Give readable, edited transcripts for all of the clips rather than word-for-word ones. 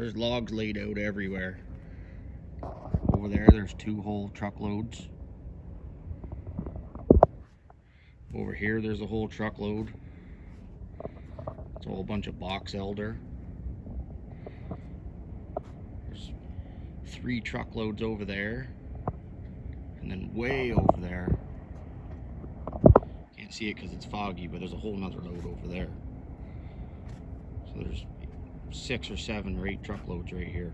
there's logs laid out everywhere. Over there, there's 2 whole truckloads. Over here, there's a whole truckload. It's a whole bunch of box elder. There's 3 truckloads over there. And then way over there. Can't see it because it's foggy, but there's a whole nother load over there. So there's 6 or 7 or 8 truckloads right here.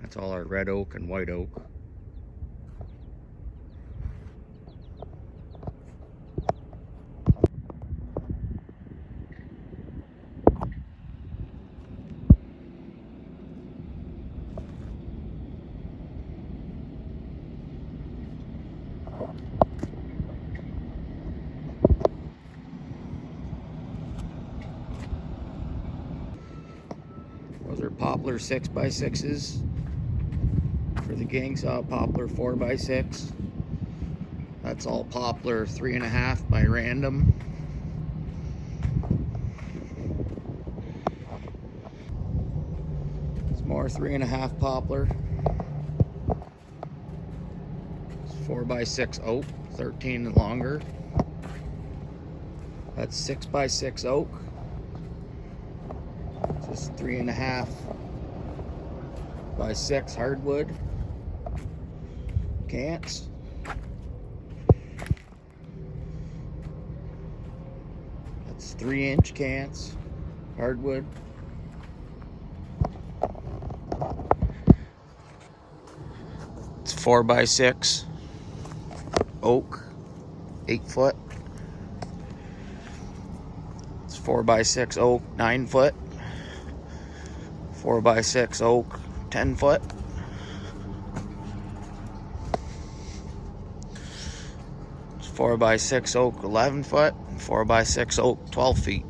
That's all our red oak and white oak. Those are poplar 6x6s. For the gang saw, poplar 4x6. That's all poplar 3.5 by random. It's more 3.5 poplar. It's 4x6 oak, 13 and longer. That's 6x6 oak. Just 3.5 by 6 hardwood. Cants. That's 3-inch cants, hardwood. It's 4x6 oak, 8 foot. It's 4x6 oak, 9 foot. 4x6 oak, 10 foot. It's 4x6 oak, 11 foot. And 4x6 oak, 12 feet.